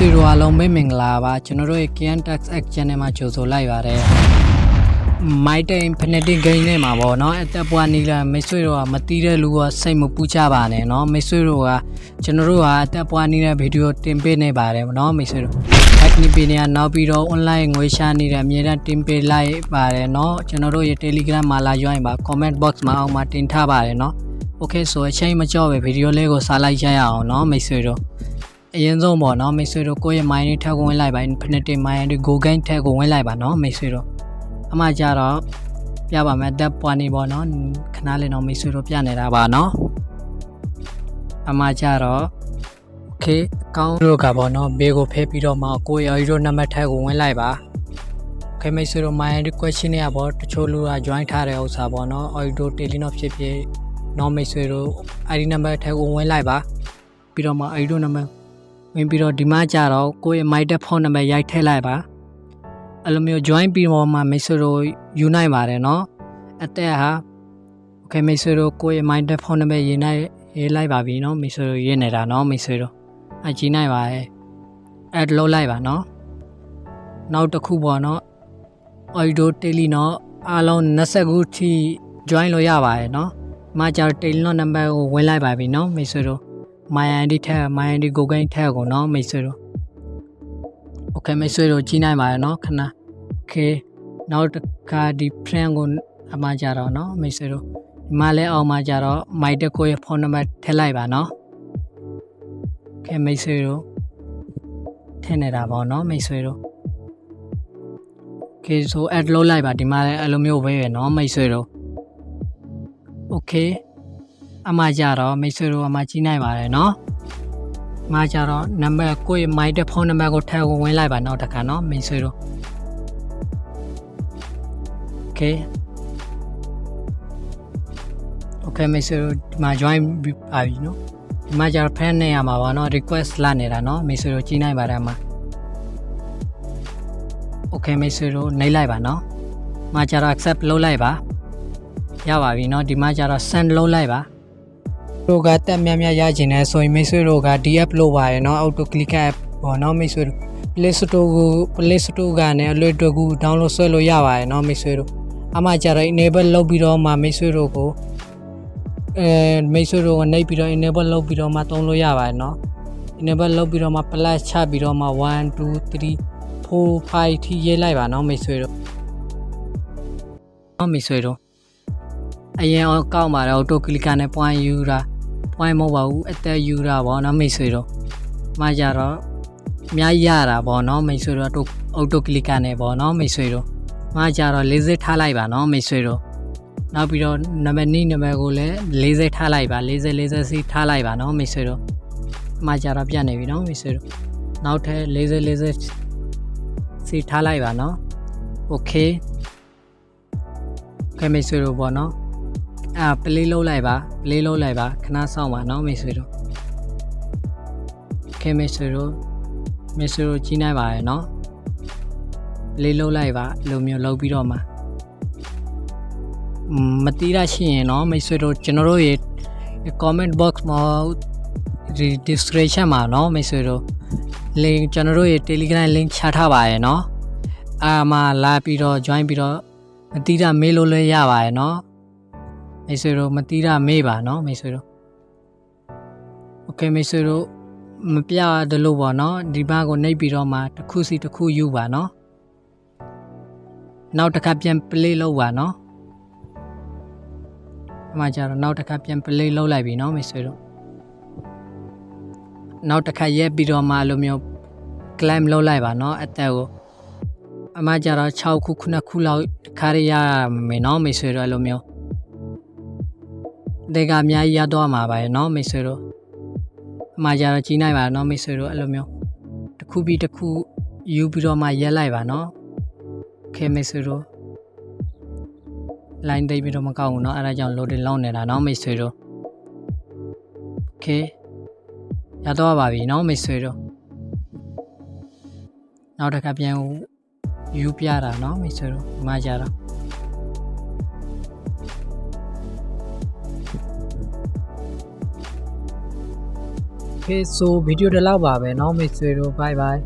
ဆွေတို့အားလုံးပဲမင်္ဂလာပါကျွန်တော်တို့ရဲ့ KN Tax Act Channel မှာကြိုဆိုလိုက်ပါတယ်မိုက်တဲ့ Infinity Game နဲ့မှာပေါ့နော်အသက်ပွားနေလာမိတ်ဆွေတို့ကမတီးတဲ့လူကစိတ်မပူကြပါနဲ့နော်မိတ်ဆွေတို့ကကျွန်တော်တို့ကအသက်ပွားနေတဲ့ဗီဒီယိုတင်ပေးနေပါတယ်နော်မိတ်ဆွေတို့ Technique ပေးနေနောက်ပြီးတော့ online ငွေရှာနေတဲ့အမြဲတမ်းတင်ပေးလိုက်ပါတယ်နော်ကျွန်တော်တို့ရဲ့ Telegram မှာလာ join ပါ comment box မှာအောက်မှာတင်ထားပါတယ်နော် Okay ဆိုအချိန်မကြောက်ပဲဗီဒီယိုလေးကိုစားလိုက်ကြရအောင်နော်မိတ်ဆွေတို့အရင်ဆုံးပေါ့နော်မိတ်ဆွေတို့ကိုယ့်ရဲ့ mind နဲ့ထပ်ဝင်လိုက်ပါ Infinity Mind နဲ့ Go Game ထပ်ကိုဝင်လိုက်ပါနော်မိတ်ဆွေတို့အမှကြတော့ပြပါမယ်တက်ပွားနေပေါ့နော်ခဏလေးတော့မိတ်ဆွေတို့ပြနေတာပါနော်အမှကြတော့ Okay အကောင့်တို့ကပေါ့နော်ဘေးကိုဖဲပြီးတော့မှကိုယ့်ရဲ့ Euro နံပါတ်ထပ်ကိုဝင်လိုက်ပါ Okay မိတ်ဆွေတို့ mind question တွေကပေါ့တချို့လူက join ထားတဲ့ဥစ္စာပေါ့နော် Euro Telenor ဖြစ်ဖြစ်နော်မိတ်ဆွေတို့ ID နံပါတ်ထပ်ကိုဝင်လိုက်ပါပြီးတော့မှ Euro နံပါတ်ဝင်ပြီးတော့ဒီမှာကြတော့ကိုယ့်ရဲ့ my ဖုန်းနံပါတ်ရိုက်ထည့်လိုက်ပါအဲ့လိုမျိုး join ပြီးတော့မှမိတ်ဆွေတို့ယူနိုင်ပါတယ်နော်အတက်ဟာ Okay မိတ်ဆွေတို့ကိုယ့်ရဲ့ my ဖုန်းနံပါတ်ရေးလိုက်ပါပြီနော်မိတ်ဆွေတို့ရေးနေတာနော်မိတ်ဆွေတို့အကြည့်နိုင်ပါရဲ့ add လုပ်လိုက်ပါနော်နောက်တစ်ခုပေါ့နော် Euro Tele နော်အားလုံး20ခုထိ join လို့ရပါတယ်နော်မှာကြတော့ Telenor နံပါတ်ကိုဝင်လိုက်ပါပြီနော်မိတ်ဆွေတို့My ID ထက် My ID Go Game ထက်ကိုနော်မိတ်ဆွေတို့ Okay မိတ်ဆွေတို့ကြည့်နိုင်ပါတယ်နော်ခဏ Okay နောက်တစ်ခါဒီ friend ကိုအမှကြတော့နော်မိတ်ဆွေတို့ဒီမှာလဲအောင်မှကြတော့ My တကိုရဲ့ဖုန်းနံပါတ်ထည့်လိုက်ပါနော် Okay မိတ်ဆွေတို့ထည့်နေတာပေါ့နော်မိတ်ဆွေတို့ Okay ဆို add လုပ်လိုက်ပါဒီမှာလဲအဲ့လိုမျိုးပဲနော်မိတ်ဆွေတို့ Okayအမှကြတော့မိတ်ဆွေတို့အမှကြီးနိုင်ပါတယ်နော်အမှကြတော့နံပါတ်ကိုယ့်ရဲ့ my ဖုန်းနံပါတ်ကိုထည့်ကိုဝင်လိုက်ပါနောက်တစ်ခါနော်မိတ်ဆွေတို့ Okay မိတ်ဆွေတို့ဒီမှာ join ပါပြီနော်ဒီမှာကြတော့ friend နဲ့ရမှာပါနော် request လာနေတာနော်မိတ်ဆွေတို့ကြီးနိုင်ပါတယ်အမှ Okay မိတ်ဆွေတို့နှိပ်လိုက်ပါနော်အမှကြတော့ accept လုပ်လိုက်ပါရပါပြီနော်ဒီမှာကြတော့ send လုပ်လိုက်ပါတို့ကတက်များများရကျင်နေဆိုရင်မိတ်ဆွေတို့ကဒီ app လို့ပါရနော် auto click app ပေါ့နော်မိတ်ဆွေတို့ Play Store ကနေအလွယ်တကူ download ဆွဲလို့ရပါတယ်နော်မိတ်ဆွေတို့အမှကြတော့ enable လုပ်ပြီးတော့မှမိတ်ဆွေတို့ကိုမိတ်ဆွေတို့ကနေပြီးတော့ enable လုပ်ပြီးတော့မှသုံးလို့ရပါတယ်နော် enable လုပ်ပြီးတော့မှ plus ချပြီးတော့မှ1 2 3 4 5ထိရေးလိုက်ပါနော်မိတ်ဆွေတို့နော်မိတ်ဆွေတို့အရင်ကောက်မှာတော့ auto click နဲ့ point ယူတာ point မဟုတ်ပါဘူးအသက်ယူတာပေါ့နော်မိတ်ဆွေတို့မှကြတော့အများကြီးရတာပေါ့နော်မိတ်ဆွေတို့ auto click နဲ့ပေါ့နော်မိတ်ဆွေတို့မှကြတော့40ထားလိုက်ပါနော်မိတ်ဆွေတို့နောက်ပြီးတော့နံပါတ်2နံပါတ်ကိုလည်း40ထားလိုက်ပါ40စီထားလိုက်ပါနော်မိတ်ဆွေတို့မှကြတော့ပြတ်နေပြီနော်မိတ်ဆွေတို့နောက်ထပ်40စီထားလိုက်ပါနော် Okay ကဲမိတ်ဆွေတို့ပေါ့နော်play လုပ်လိုက်ပါခဏစောင့်ပါနော်မိတ်ဆွေတို့ Okay မိတ်ဆွေတို့ကြီးနိုင်ပါရဲ့နော် play လုပ်လိုက်ပါလိုမျိုးလုပ်ပြီးတော့မှမတီးရရှိရင်နော်မိတ်ဆွေတို့ကျွန်တော်တို့ရဲ့ comment box မှာဒီ description မှာနော်မိတ်ဆွေတို့ link ကျွန်တော်တို့ရဲ့ Telegram link ချထားပါရဲ့နော်မှာလာပြီးတော့ join ပြီးတော့မတီးရမေးလို့လည်းရပါရဲ့နော်မိတ်ဆွေတို့မတီးရမေးပါနော်မိတ်ဆွေတို့ Okay မိတ်ဆွေတို့မပြရလို့ပေါ့နော်ဒီဘက်ကိုနှိပ်ပြီးတော့မှတစ်ခုစီတစ်ခုယူပါနော်နောက်တစ်ခါပြန် play လုပ်ပါနော်အမှကြတော့နောက်တစ်ခါပြန် play လုပ်လိုက်ပြီနော်မိတ်ဆွေတို့နောက်တစ်ခါရက်ပြီးတော့မှလိုမျိုး climb လုပ်လိုက်ပါနော်အသက်ကိုအမှကြတော့6ခု9ခုလောက်တစ်ခါရမယ်နော်မိတ်ဆွေတို့အဲ့လိုမျိုးတေကအများကြီးရတော့မှာပါနော်မိတ်ဆွေတို့အမှကြတော့ကြီးနိုင်ပါနော်မိတ်ဆွေတို့အဲ့လိုမျိုးတစ်ခုပြီးတစ်ခုယူပြီးတော့မှရက်လိုက်ပါနော် Okay မိတ်ဆွေတို့ line တိတ်ပြီးတော့မကောက်ဘူးเนาะအဲ့ဒါကြောင့် loading လောက်နေတာเนาะမိတ်ဆွေတို့ Okay ရတော့ပါပြီเนาะမိတ်ဆွေတို့နောက်တစ်ခါပြန်ယူပြတာเนาะမိတ်ဆွေတို့ဒီမှာကြတော့ က Okay so ဗီဒီယိုဒီလောက်ပါပဲเนาะမိတ်ဆွေတို့ bye bye